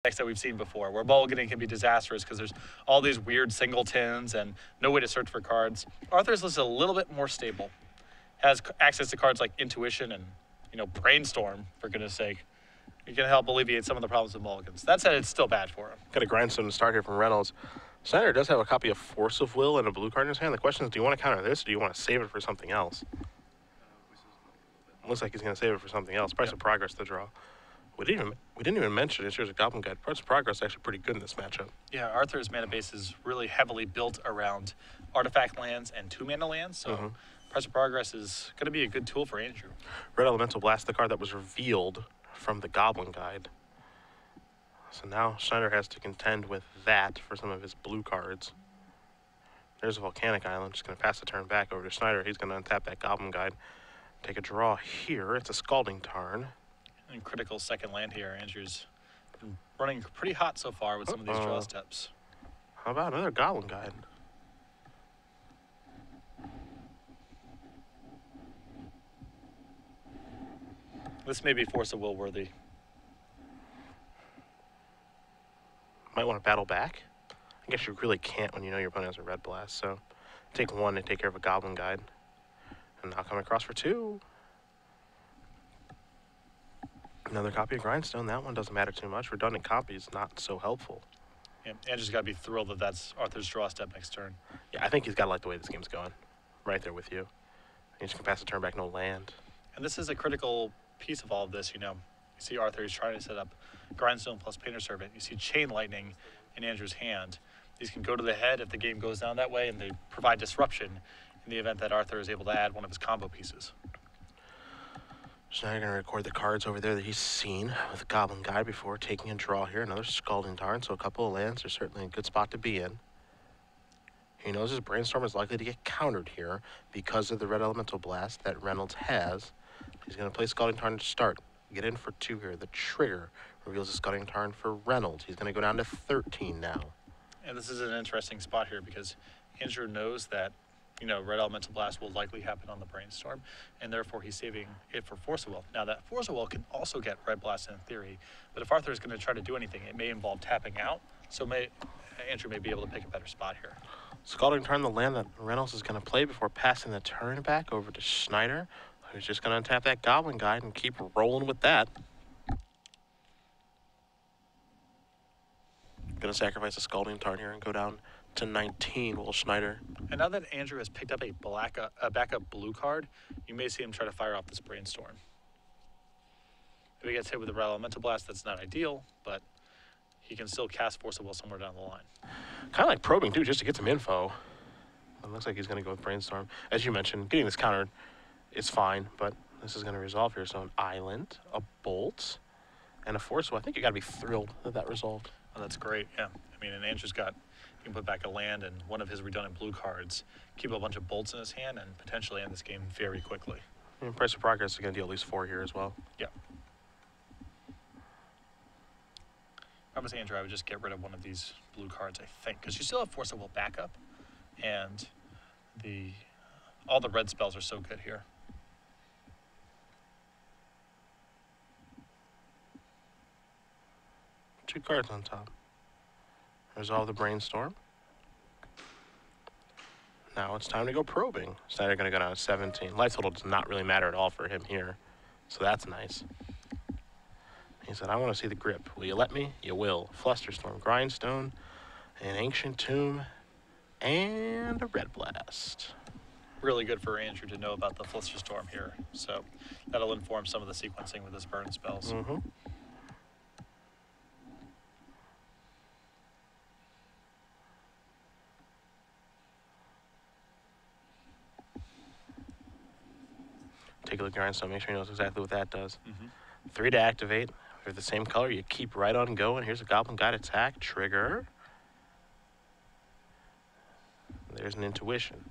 that we've seen before, where mulliganing can be disastrous because there's all these weird singletons and no way to search for cards. Arthur's list is a little bit more stable, has access to cards like Intuition and, Brainstorm, for goodness sake. It can help alleviate some of the problems with mulligans. That said, it's still bad for him. Got a grindstone to start here from Reynolds. Schneider does have a copy of Force of Will and a blue card in his hand. The question is, do you want to counter this or do you want to save it for something else? Looks like he's going to save it for something else. Price of Progress to draw. We didn't even mention it. Here's a Goblin Guide. Price of Progress is actually pretty good in this matchup. Yeah, Arthur's mana base is really heavily built around artifact lands and 2-mana lands, so Price of Progress is going to be a good tool for Andrew. Red Elemental Blast, the card that was revealed from the Goblin Guide. So now Schneider has to contend with that for some of his blue cards. There's a Volcanic Island. Just going to pass the turn back over to Schneider. He's going to untap that Goblin Guide. Take a draw here. It's a Scalding Tarn. And critical second land here. Andrew's been running pretty hot so far with some of these draw steps. How about another Goblin Guide? This may be Force of Will worthy. Might want to battle back. I guess you really can't when you know your opponent has a Red Blast, so take one to take care of a Goblin Guide. And now coming across for 2. Another copy of Grindstone. That one doesn't matter too much. Redundant copy is not so helpful. Yeah, Andrew's got to be thrilled that that's Arthur's draw step next turn. Yeah, I think he's got to like the way this game's going. Right there with you. You just can pass the turn back, no land. And this is a critical piece of all of this, You see Arthur is trying to set up Grindstone plus Painter Servant. You see Chain Lightning in Andrew's hand. These can go to the head if the game goes down that way, and they provide disruption in the event that Arthur is able to add one of his combo pieces. Schneider going to record the cards over there that he's seen with the Goblin Guide before taking a draw here. Another Scalding Tarn, so a couple of lands are certainly a good spot to be in. He knows his Brainstorm is likely to get countered here because of the Red Elemental Blast that Reynolds has. He's going to play Scalding Tarn to start. Get in for 2 here. The trigger reveals a Scalding Tarn for Reynolds. He's going to go down to 13 now. And this is an interesting spot here because Andrew knows that Red Elemental Blast will likely happen on the Brainstorm, and therefore he's saving it for Force of Will. Now, that Force of Will can also get Red Blast in theory, but if Arthur is going to try to do anything, it may involve tapping out, so Andrew may be able to pick a better spot here. Scalding Tarn, the land that Reynolds is going to play before passing the turn back over to Schneider, who's just going to untap that Goblin Guide and keep rolling with that. Going to sacrifice a Scalding Tarn here and go down to 19, will Schneider. And now that Andrew has picked up a backup blue card, you may see him try to fire off this Brainstorm. If he gets hit with a Red Elemental Blast, that's not ideal, but he can still cast Force of Will somewhere down the line. Kind of like probing, too, just to get some info. It looks like he's going to go with Brainstorm. As you mentioned, getting this countered is fine, but this is going to resolve here. So an Island, a Bolt, and a Force. So I think you got to be thrilled that that resolved. Oh, that's great, yeah. And Andrew's got, he can put back a land and one of his redundant blue cards, keep a bunch of bolts in his hand, and potentially end this game very quickly. And Price of Progress is going to deal at least 4 here as well. Yeah. If I was Andrew, I would just get rid of one of these blue cards, I think, because you still have Force of Will backup, and all the red spells are so good here. Two cards on top. Resolve the Brainstorm. Now it's time to go probing. Schneider going to go down to 17. Life total does not really matter at all for him here, so that's nice. He said, I want to see the grip. Will you let me? You will. Flusterstorm, Grindstone, an Ancient Tomb, and a Red Blast. Really good for Andrew to know about the Flusterstorm here, so that'll inform some of the sequencing with his burn spells. Take a look at Grindstone, make sure he knows exactly what that does. 3 to activate. If they're the same color, you keep right on going. Here's a Goblin Guide attack, trigger. There's an Intuition.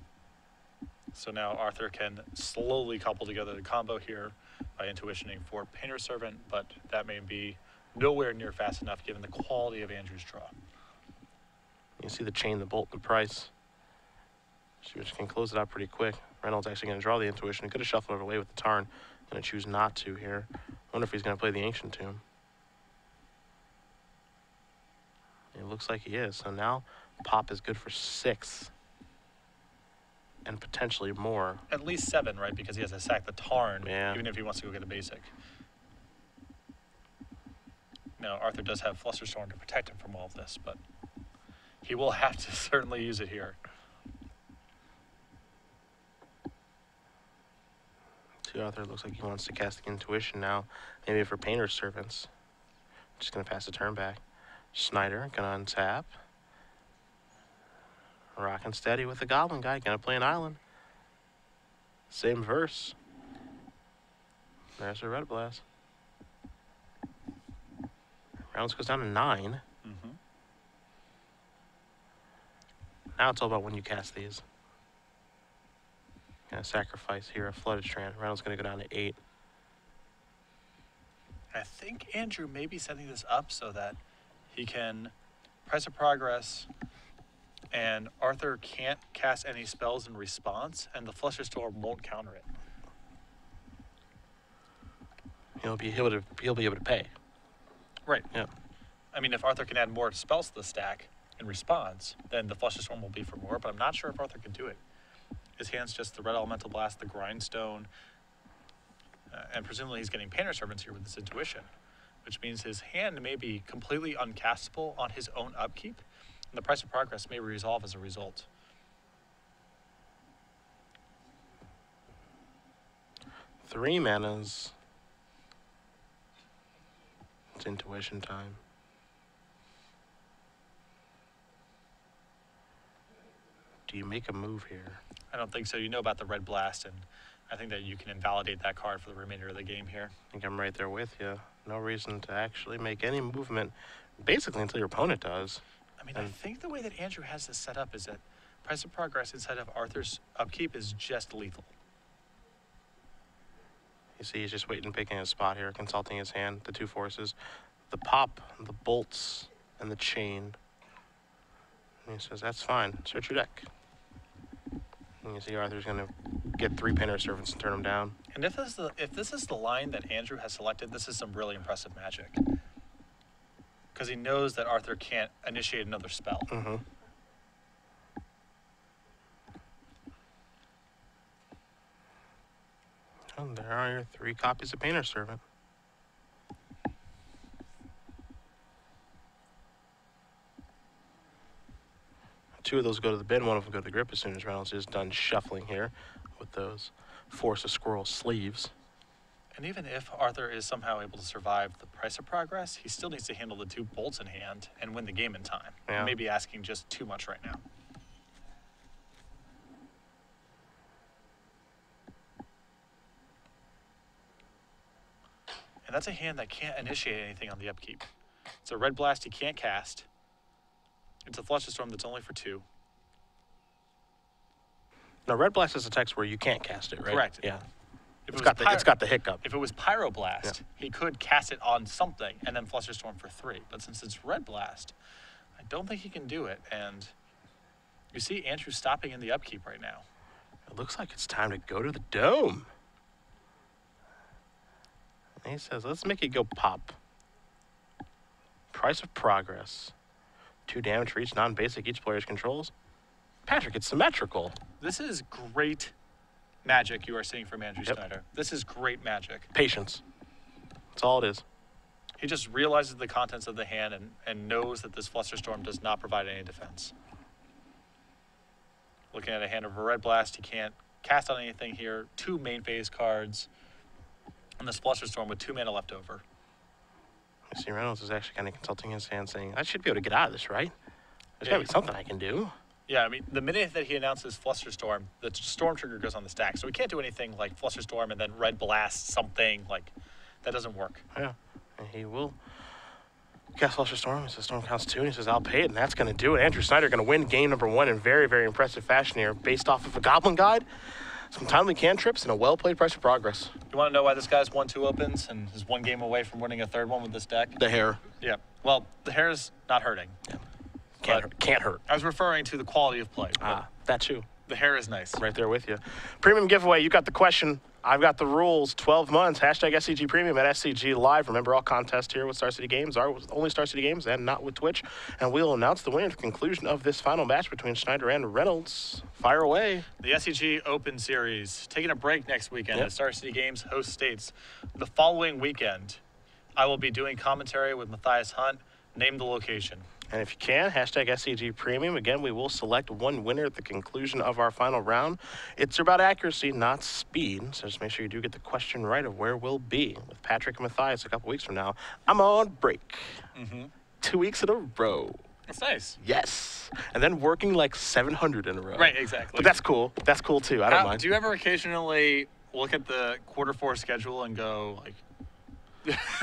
So now Arthur can slowly couple together the combo here by intuitioning for Painter Servant, but that may be nowhere near fast enough given the quality of Andrew's draw. You see the chain, the bolt, the price. She can close it out pretty quick. Reynolds actually going to draw the Intuition. He could have shuffled it away with the Tarn. Going to choose not to here. Wonder if he's going to play the Ancient Tomb. looks like he is. So now Pop is good for 6. And potentially more. At least 7, right? Because he has to sack the Tarn, Yeah. even if he wants to go get a basic. Now, Arthur does have Flusterstorm to protect him from all of this, but he will have to certainly use it here. See, Arthur looks like he wants to cast the Intuition now, maybe for Painter's Servants. Just going to pass the turn back. Schneider going to untap. Rockin' steady with the Goblin guy. Going to play an island. Same verse. There's a Red Blast. Reynolds goes down to 9. Mm-hmm. Now it's all about when you cast these. Gonna sacrifice here a Flooded Strand. Reynolds gonna go down to 8. I think Andrew may be setting this up so that he can Price of Progress, and Arthur can't cast any spells in response, and the Flusterstorm won't counter it. He'll be able to pay. Right. Yeah. I mean, if Arthur can add more spells to the stack in response, then the Flusterstorm will be for more, but I'm not sure if Arthur can do it. His hand's just the Red Elemental Blast, the Grindstone, and presumably he's getting Painter Servants here with this Intuition, which means his hand may be completely uncastable on his own upkeep, and the Price of Progress may resolve as a result. Three manas. It's Intuition time. Do you make a move here? I don't think so. You know about the Red Blast, and I think that you can invalidate that card for the remainder of the game here. I think I'm right there with you. No reason to actually make any movement, basically until your opponent does. I mean, I think the way that Andrew has this set up is that Price of Progress inside of Arthur's upkeep is just lethal. You see, he's just waiting, picking a spot here, consulting his hand, the two forces, the pop, the bolts, and the chain. And he says, that's fine, search your deck. And you see Arthur's going to get 3 Painter Servants and turn them down. And if this is the line that Andrew has selected, this is some really impressive magic. Because he knows that Arthur can't initiate another spell. Mm-hmm. And there are your 3 copies of Painter Servant. Two of those go to the bin, one of them go to the grip as soon as Reynolds is done shuffling here with those Force of Squirrel sleeves. And even if Arthur is somehow able to survive the Price of Progress, he still needs to handle the 2 bolts in hand and win the game in time. Yeah. He may be asking just too much right now. And that's a hand that can't initiate anything on the upkeep. It's a Red Blast he can't cast. It's a Flusterstorm that's only for 2. Now, Red Blast is a text where you can't cast it, right? Correct. Yeah. If It's it got, was it's got the hiccup. If it was Pyroblast, he could cast it on something and then Flusterstorm for 3. But since it's Red Blast, I don't think he can do it. And you see Andrew stopping in the upkeep right now. It looks like it's time to go to the dome. And he says, let's make it go pop. Price of Progress. 2 damage for each non-basic each player's controls. Patrick, it's symmetrical. This is great magic you are seeing from Andrew Yep. Schneider. This is great magic. Patience. That's all it is. He just realizes the contents of the hand and knows that this Flusterstorm does not provide any defense. Looking at a hand of a Red Blast, he can't cast on anything here. 2 main phase cards. And this Flusterstorm with 2 mana left over. You see, Reynolds is actually kind of consulting his hand, saying, I should be able to get out of this, right? There's Yeah, got to be something I can do. Yeah, I mean, the minute that he announces Flusterstorm, the storm trigger goes on the stack. So we can't do anything like Flusterstorm and then Red Blast something. Like, that doesn't work. Yeah. And he will cast Flusterstorm. He says, Storm counts 2, and he says, I'll pay it, and that's going to do it. Andrew Schneider going to win game number 1 in very, very impressive fashion here, based off of a Goblin Guide, some timely cantrips, and a well-played Price of Progress. You want to know why this guy's 1-2 opens and is 1 game away from winning a 3rd one with this deck? The hair. Yeah. Well, the hair's not hurting. Yeah. Can't hurt. I was referring to the quality of play. That too. The hair is nice. Right there with you. Premium giveaway, you got the question I've got the rules. 12 months. Hashtag SCG Premium at SCG Live. Remember, all contests here with Star City Games are with only Star City Games and not with Twitch. And we'll announce the winner at the conclusion of this final match between Schneider and Reynolds. Fire away. The SCG Open Series taking a break next weekend as Star City Games host states. The following weekend, I will be doing commentary with Matthias Hunt. Name the location. And if you can, hashtag SCG Premium. Again, we will select one winner at the conclusion of our final round. It's about accuracy, not speed. So just make sure you do get the question right of where we'll be with Patrick and Matthias a couple weeks from now. I'm on break. 2 weeks in a row. That's nice. Yes. And then working like 700 in a row. Right, exactly. But that's cool. That's cool too. I don't mind. Do you ever occasionally look at the quarter-4 schedule and go, like,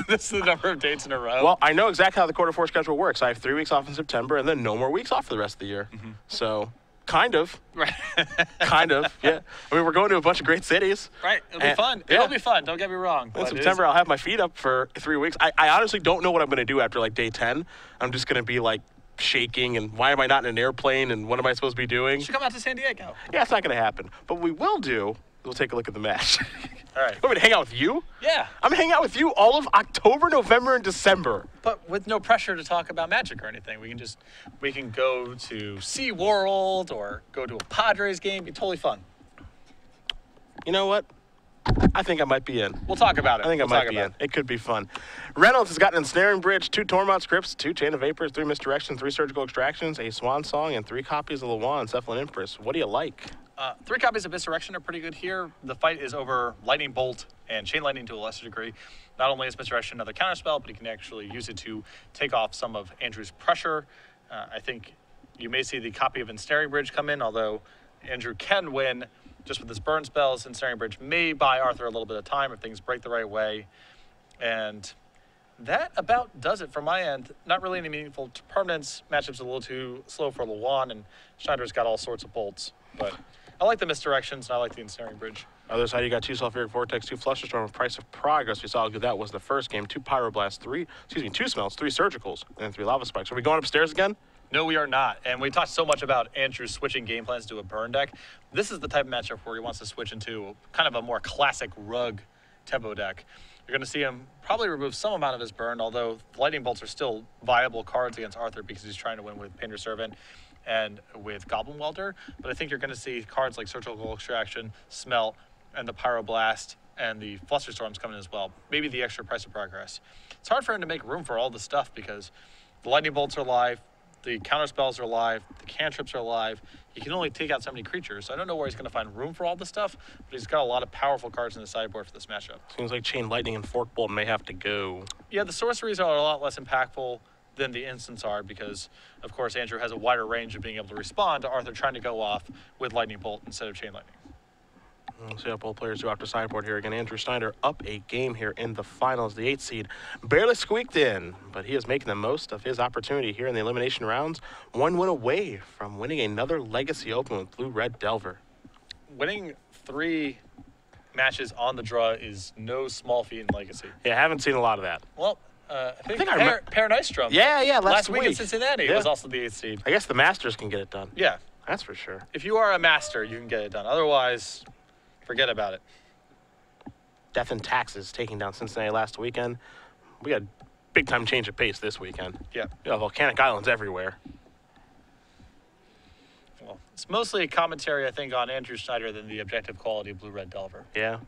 this is the number of dates in a row? Well, I know exactly how the quarter-4 schedule works. I have 3 weeks off in September and then no more weeks off for the rest of the year. So, kind of. Right. Kind of, yeah. I mean, we're going to a bunch of great cities. Right. It'll be fun. Yeah. It'll be fun. Don't get me wrong. In September, I'll have my feet up for 3 weeks. I honestly don't know what I'm going to do after, like, day 10. I'm just going to be, like, shaking, and why am I not in an airplane, and what am I supposed to be doing? You should come out to San Diego. Yeah, it's not going to happen. But what we will do, we'll take a look at the match. All right. You want me to hang out with you? Yeah. I'm hanging out with you all of October, November, and December. But with no pressure to talk about Magic or anything. We can go to SeaWorld or go to a Padres game. Be totally fun. You know what? I think I might be in. We'll talk about it. I think I might be in. It could be fun. Reynolds has got an ensnaring bridge, 2 Tormont scripts, 2 Chain of Vapors, 3 Misdirection, 3 Surgical Extractions, a Swan Song, and 3 copies of Lawan, Cephalon Empress. What do you like? 3 copies of Misdirection are pretty good here. The fight is over Lightning Bolt and Chain Lightning to a lesser degree. Not only is Misdirection another counterspell, but you can actually use it to take off some of Andrew's pressure. I think you may see the copy of Ensnaring Bridge come in, although Andrew can win just with his burn spells. Ensnaring Bridge may buy Arthur a little bit of time if things break the right way. And that about does it from my end. Not really any meaningful permanence. Matchup's a little too slow for Lawan, and Schneider's got all sorts of bolts. But I like the Misdirections, and I like the Ensnaring Bridge. Other side, you got 2 Sulfuric Vortex, 2 Flusterstorm, Price of Progress. We saw how good that was the first game. 2 Pyroblast, 2 Smells, 3 Surgicals, and 3 Lava Spikes. Are we going upstairs again? No, we are not. And we talked so much about Andrew switching game plans to a burn deck. This is the type of matchup where he wants to switch into kind of a more classic rug tempo deck. You're going to see him probably remove some amount of his burn, although Lightning Bolts are still viable cards against Arthur because he's trying to win with Painter Servant and with Goblin Welder. But I think you're going to see cards like Surgical Extraction, Smelt, and the Pyroblast and the Flusterstorms coming as well. Maybe the extra Price of Progress. It's hard for him to make room for all this stuff because the Lightning Bolts are live, the counterspells are live, the cantrips are live. He can only take out so many creatures, so I don't know where he's going to find room for all this stuff, but he's got a lot of powerful cards in the sideboard for this matchup. Seems like Chain Lightning and Fork Bolt may have to go. Yeah, the sorceries are a lot less impactful than the instants are because, of course, Andrew has a wider range of being able to respond to Arthur trying to go off with Lightning Bolt instead of Chain Lightning. We'll see how both players do after sideboard here. Again, Andrew Schneider up a game here in the finals. The 8th seed barely squeaked in, but he is making the most of his opportunity here in the elimination rounds. 1 win away from winning another Legacy Open with Blue-Red Delver. Winning 3 matches on the draw is no small feat in Legacy. Yeah, I haven't seen a lot of that. Well, I think Per Nystrom. Yeah, last week in Cincinnati was also the 8th seed. I guess the Masters can get it done. Yeah. That's for sure. If you are a master, you can get it done. Otherwise, forget about it. Death and Taxes taking down Cincinnati last weekend. We had big-time change of pace this weekend. Yeah. We have volcanic islands everywhere. Well, it's mostly a commentary, I think, on Andrew Schneider than the objective quality of Blue-Red Delver. Yeah.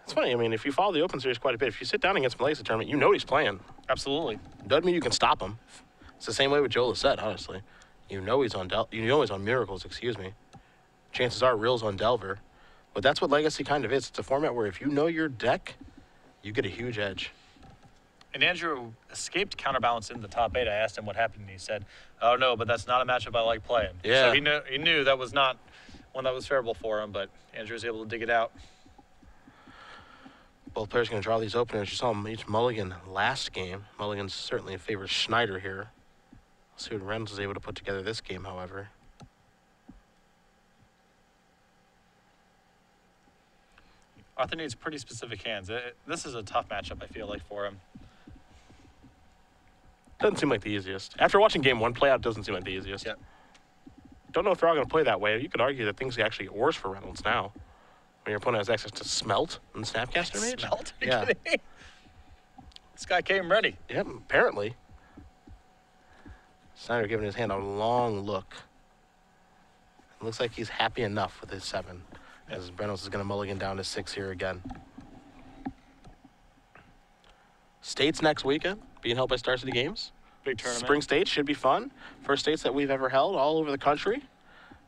It's funny. I mean, if you follow the Open Series quite a bit, if you sit down against him Legacy tournament, you know he's playing. Absolutely. Doesn't mean you can stop him. It's the same way with Joe Lissette, honestly. You know he's on Miracles, excuse me. Chances are Real's on Delver. But that's what Legacy kind of is. It's a format where if you know your deck, you get a huge edge. And Andrew escaped Counterbalance in the top 8. I asked him what happened, and he said, "Oh, no, but that's not a matchup I like playing." Yeah. So he knew that was not one that was favorable for him, but Andrew was able to dig it out. Both players are going to draw these openers. You saw them each mulligan last game. Mulligan's certainly favors Schneider here. Let's see what Reynolds is able to put together this game, however. Arthur needs pretty specific hands. This is a tough matchup, I feel like, for him. Doesn't seem like the easiest. After watching game 1 play out, it doesn't seem like the easiest. Yeah. Don't know if they're all going to play that way. You could argue that things actually get worse for Reynolds now. I your opponent has access to Smelt and Snapcaster Mage. Smelt? Are you Yeah. kidding me? This guy came ready. Yep, apparently. Schneider giving his hand a long look. It looks like he's happy enough with his 7, as Reynolds is going to mulligan down to 6 here again. States next weekend, being held by Star City Games. Big tournament. Spring States should be fun. First states that we've ever held all over the country.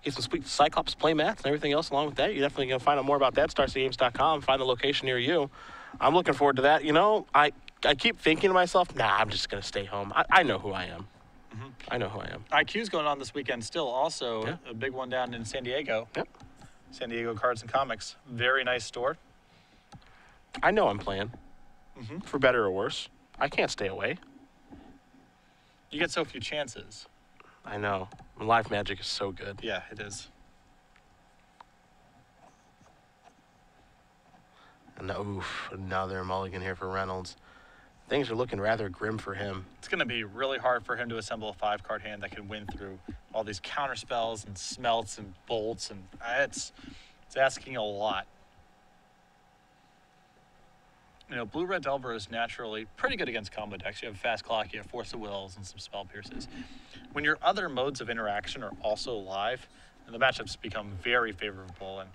Get some sweet Cyclops play mats and everything else along with that. You're definitely going to find out more about that at StarCityGames.com. Find the location near you. I'm looking forward to that. You know, I keep thinking to myself, nah, I'm just going to stay home. I know who I am. Mm-hmm. I know who I am. IQ's going on this weekend still. Also, Yeah. a big one down in San Diego. Yep. San Diego Cards and Comics. Very nice store. I know I'm playing, Mm-hmm. for better or worse. I can't stay away. You get so few chances. I know. Live Magic is so good. Yeah, it is. And oof, another mulligan here for Reynolds. Things are looking rather grim for him. It's going to be really hard for him to assemble a 5-card hand that can win through all these counter spells and smelts and bolts, and it's asking a lot. You know, Blue-Red Delver is naturally pretty good against combo decks. You have Fast Clock, you have Force of Wills, and some Spell Pierces. When your other modes of interaction are also live, the matchups become very favorable, and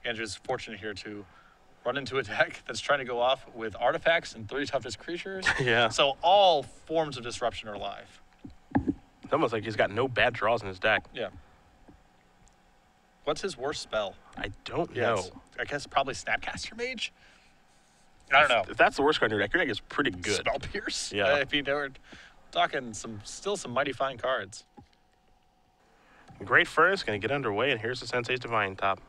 Andrew's fortunate here to run into a deck that's trying to go off with artifacts and 3 toughest creatures. Yeah. So all forms of disruption are live. It's almost like he's got no bad draws in his deck. Yeah. What's his worst spell? I don't Yeah, know. I guess probably Snapcaster Mage? I don't know. If that's the worst card in your deck is pretty good. Spell Pierce? Yeah. If you know, we're talking still some mighty fine cards. Great Furnace going to get underway, and here's the Sensei's Divine Top.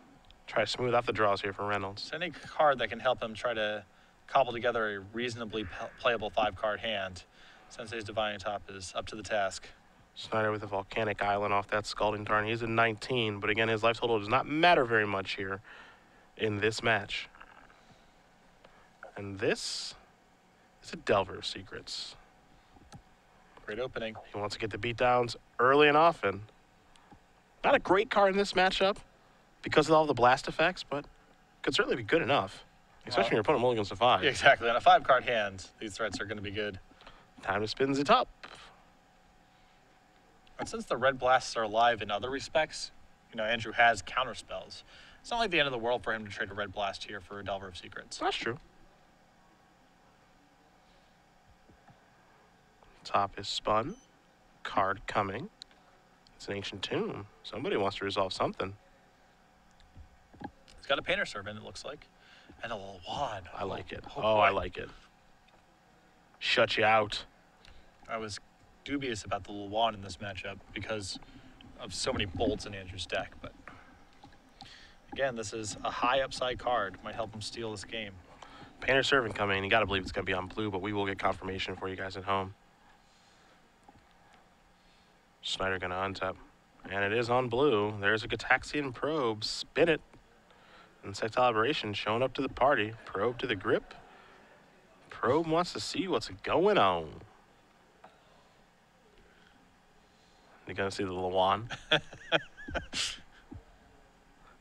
Try to smooth out the draws here for Reynolds. So any card that can help him try to cobble together a reasonably playable 5-card hand, Sensei's Divine Top is up to the task. Schneider with a Volcanic Island off that Scalding Tarn. He's at 19, but again, his life total does not matter very much here in this match. And this is a Delver of Secrets. Great opening. He wants to get the beatdowns early and often. Not a great card in this matchup because of all the blast effects, but could certainly be good enough, especially when your opponent mulligans to 5. Yeah, exactly. On a 5-card hand, these threats are going to be good. Time to spin the top. And since the red blasts are live in other respects, you know, Andrew has counter spells. It's not like the end of the world for him to trade a red blast here for a Delver of Secrets. That's true. Top is spun. Card coming. It's an Ancient Tomb. Somebody wants to resolve something. He's got a Painter Servant, it looks like. And a little wand. I like it. Oh, Oh, I boy. like it. Shut you out. I was dubious about the little wand in this matchup because of so many bolts in Andrew's deck. But again, this is a high upside card. Might help him steal this game. Painter Servant coming. You got to believe it's going to be on blue, but we will get confirmation for you guys at home. Schneider going to untap. And it is on blue. There's a Gataxian Probe. Spin it. Insectile Aberration showing up to the party. Probe to the grip. Probe wants to see what's going on. You're going to see the Lawan.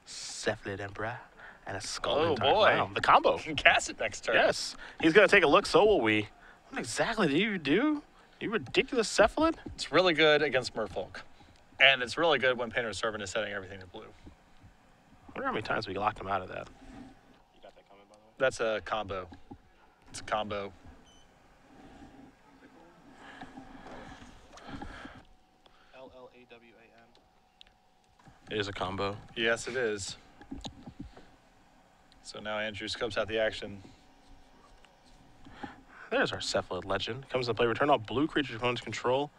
Cephalid Emperor and a Skull. Oh, boy. Wow. The combo. You can cast it next turn. Yes. He's going to take a look, so will we. What exactly do you do? You ridiculous Cephalid? It's really good against Merfolk. And it's really good when Painter Servant is setting everything to blue. I wonder how many times we locked him out of that. You got that coming, by the way? That's a combo. It's a combo. L-L-A-W-A-N. It is a combo. Yes, it is. So now Andrew scopes out the action. There's our Cephalid Legend. Comes into play, return all blue creatures opponents control.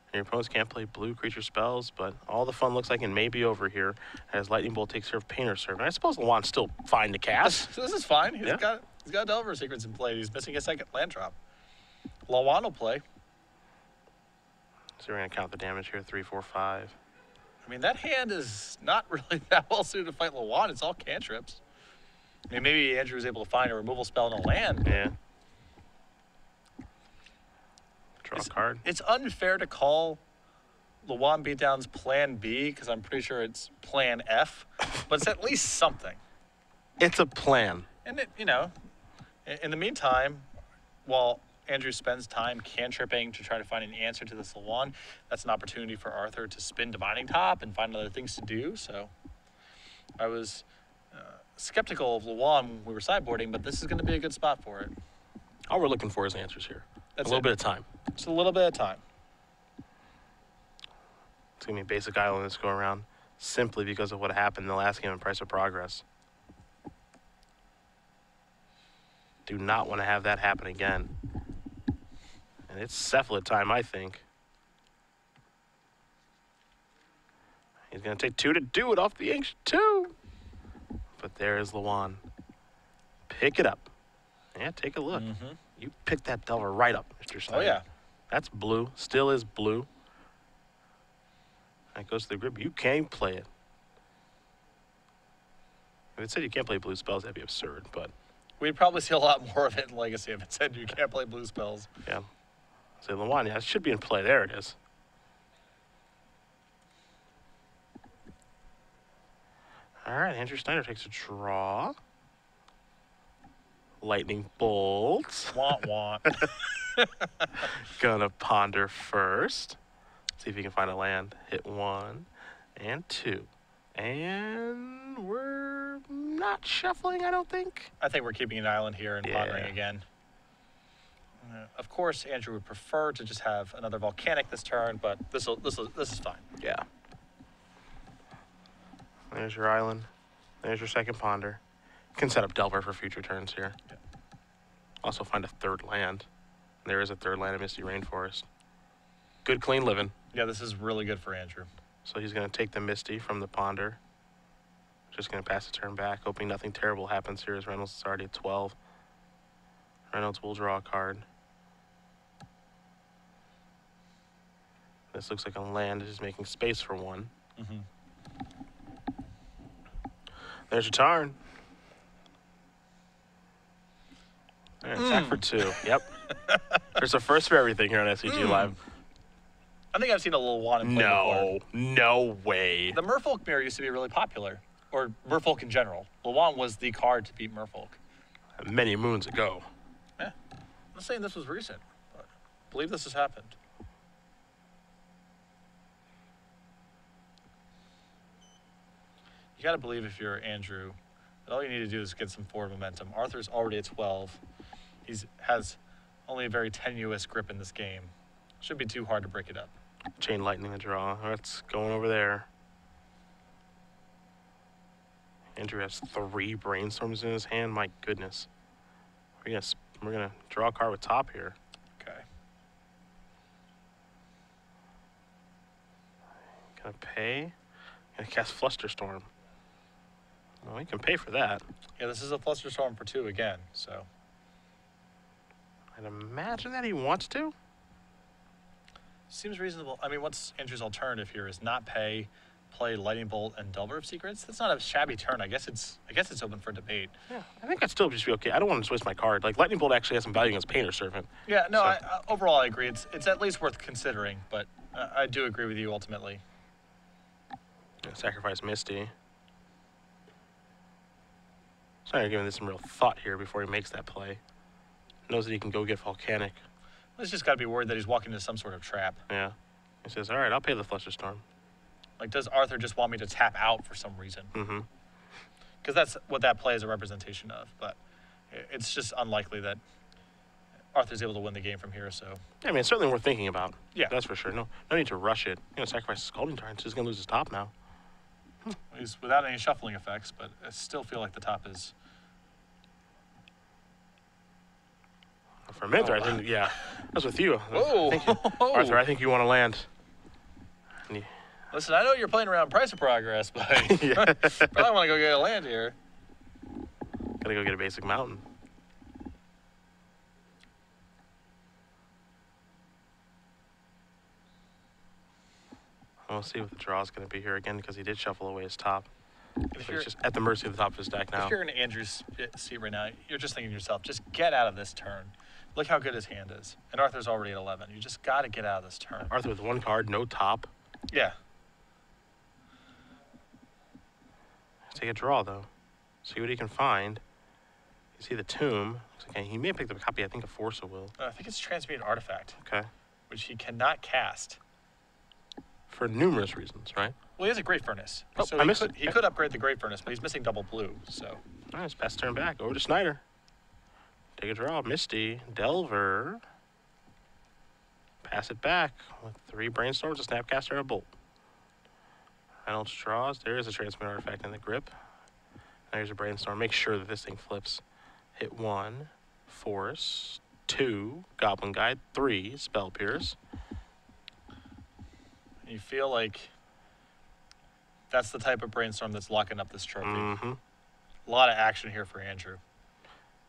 And your opponents can't play blue creature spells, but all the fun looks like it may be over here as Lightning Bolt takes care of Painter Servant. I suppose Lawan's still fine to cast. So this is fine. He's Yeah. got Delver Secrets in play. He's missing a second land drop. Lawan will play. So we're going to count the damage here, 3, 4, 5. I mean, that hand is not really that well suited to fight Lawan. It's all cantrips. I mean, maybe Andrew was able to find a removal spell in a land. Yeah. Draw a card. It's unfair to call Lawan Beatdown's Plan B because I'm pretty sure it's Plan F, but it's at least something. It's a plan. And, you know, in the meantime, while Andrew spends time cantripping to try to find an answer to this Lawan, that's an opportunity for Arthur to spin Divining Top and find other things to do. So I was skeptical of Lawan when we were sideboarding, but this is going to be a good spot for it. All we're looking for is answers here. That's a little bit of time. Just a little bit of time. It's going to be basic island this go around, simply because of what happened in the last game in Price of Progress. Do not want to have that happen again. And it's Cephalid time, I think. He's going to take 2 to do it off the Ancient 2. But there is Lawan. Pick it up. Yeah, take a look. Mm-hmm. You picked that Delver right up, Mr. Schneider. Oh, yeah. That's blue. Still is blue. That goes to the grip. You can play it. If it said you can't play blue spells, that'd be absurd, but... We'd probably see a lot more of it in Legacy if it said you can't play blue spells. Yeah. Say, Lawan, yeah, it should be in play. There it is. All right, Andrew Schneider takes a draw. Lightning bolt. Want, want. Gonna ponder first. See if he can find a land. Hit 1 and 2. And we're not shuffling, I don't think. I think we're keeping an island here and pondering again. Of course, Andrew would prefer to just have another volcanic this turn, but this is fine. Yeah. There's your island. There's your second ponder. You can set up Delver for future turns here. Yeah. Also find a third land. There is a third land in Misty Rainforest. Good, clean living. Yeah, this is really good for Andrew. So he's going to take the Misty from the ponder. Just going to pass the turn back, hoping nothing terrible happens here as Reynolds is already at 12. Reynolds will draw a card. This looks like a land. He's making space for 1. Mm-hmm. There's your turn. All right, attack for 2. Yep. There's a first for everything here on SCG Live. I think I've seen a little Lawan in play before. No way. The Merfolk mirror used to be really popular, or Merfolk in general. Lawan was the card to beat Merfolk. Many moons ago. Yeah. I'm not saying this was recent, but I believe this has happened. You got to believe if you're Andrew, that all you need to do is get some forward momentum. Arthur's already at 12. He has only a very tenuous grip in this game. Shouldn't be too hard to break it up. Chain lightning a draw. That's going over there. Andrew has 3 brainstorms in his hand. My goodness. We're gonna draw a card with top here. Okay. Gonna pay. Gonna cast Flusterstorm. Well, he can pay for that. Yeah, this is a Flusterstorm for 2 again, so. I'd imagine that he wants to. Seems reasonable. I mean, what's Andrew's alternative here is not pay, play Lightning Bolt and Delver of Secrets. That's not a shabby turn. I guess it's open for debate. Yeah, I think I'd still just be okay. I don't want to waste my card. Like, Lightning Bolt actually has some value against Painter Servant. Yeah, no, So- overall I agree. It's at least worth considering, but I do agree with you ultimately. Sacrifice Misty. Sorry, giving this some real thought here before he makes that play. Knows that he can go get Volcanic. He's just got to be worried that he's walking into some sort of trap. Yeah. He says, all right, I'll pay the Flusterstorm. Like, does Arthur just want me to tap out for some reason? Mm-hmm. Because that's what that play is a representation of. But it's just unlikely that Arthur's able to win the game from here, so. Yeah, I mean, it's certainly worth thinking about. Yeah. That's for sure. No need to rush it. Sacrifice Scalding Tarn, so he's going to lose his top now. He's without any shuffling effects, but I still feel like the top is. For a minute, I think, yeah. I was with you. Whoa. Arthur, I think you want to land. Listen, I know you're playing around Price of Progress, but Yeah. probably want to go get a land here. Gotta go get a basic mountain. We'll see what the draw is going to be here again because he did shuffle away his top. So he's just at the mercy of the top of his deck now. If you're in Andrew's seat right now, you're just thinking to yourself, just get out of this turn. Look how good his hand is. And Arthur's already at 11. You just got to get out of this turn. Arthur with 1 card, no top. Yeah. Take a draw, though. See what he can find. You see the tomb. Okay, he may have picked up a copy, I think, of Force of Will. I think it's Transmuted Artifact. Okay. Which he cannot cast. For numerous reasons, right? Well, he has a Great Furnace. Oh, so I missed it. He could upgrade the Great Furnace, but he's missing double blue, so. All right, let's pass turn back. Over to Schneider. Take a draw. Misty. Delver. Pass it back with 3 Brainstorms, a Snapcaster, and a Bolt. Reynolds draws. There is a Transmute Artifact in the grip. There's a Brainstorm. Make sure that this thing flips. Hit 1. Force. 2. Goblin Guide. 3. Spell Pierce. You feel like that's the type of Brainstorm that's locking up this trophy. Mm-hmm. A lot of action here for Andrew.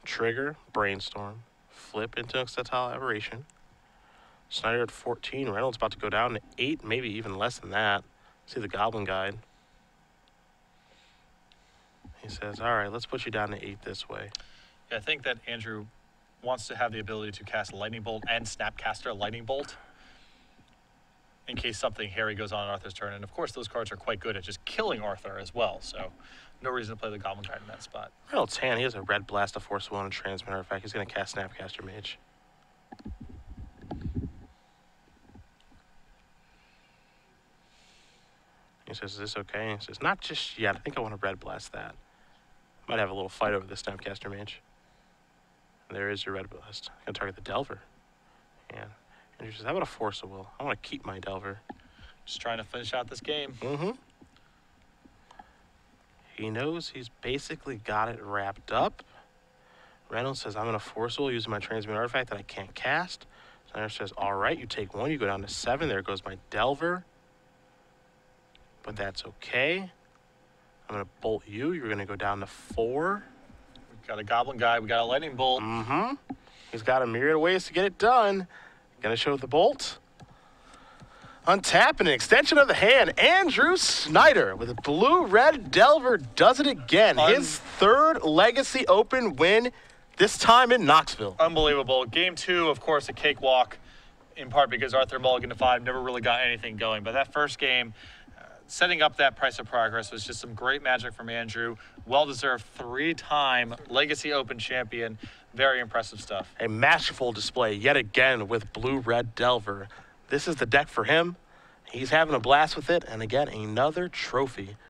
Trigger, Brainstorm. Flip into Extentile Aberration. Schneider at 14. Reynolds about to go down to 8, maybe even less than that. See the Goblin Guide. He says, all right, let's put you down to 8 this way. Yeah, I think that Andrew wants to have the ability to cast Lightning Bolt and Snapcaster Lightning Bolt in case something hairy goes on Arthur's turn. And, of course, those cards are quite good at just killing Arthur as well. So no reason to play the Goblin Guide in that spot. Reynolds' hand, he has a red blast, a Force of Will, and a Transmute Artifact. He's going to cast Snapcaster Mage. He says, is this okay? He says, not just yet. I think I want to red blast that. Might have a little fight over this Snapcaster Mage. And there is your red blast. I'm going to target the Delver. And Andrew says, how about a Force of Will? I want to keep my Delver. Just trying to finish out this game. Mm-hmm. He knows he's basically got it wrapped up. Reynolds says, I'm going to Force of Will using my Transmute Artifact that I can't cast. Schneider says, all right, you take 1, you go down to 7. There goes my Delver. But that's okay. I'm going to bolt you. You're going to go down to 4. We've got a Goblin Guide. We got a Lightning Bolt. Mm-hmm. He's got a myriad of ways to get it done. Going to show the bolt. Untap an extension of the hand. Andrew Schneider with a blue-red Delver does it again. His 3rd Legacy Open win, this time in Knoxville. Unbelievable. Game 2, of course, a cakewalk, in part because Arthur mulliganed to 5 never really got anything going. But that first game, setting up that Price of Progress was just some great magic from Andrew. Well-deserved 3-time Legacy Open champion. Very impressive stuff. A masterful display yet again with blue-red Delver. This is the deck for him. He's having a blast with it. And again, another trophy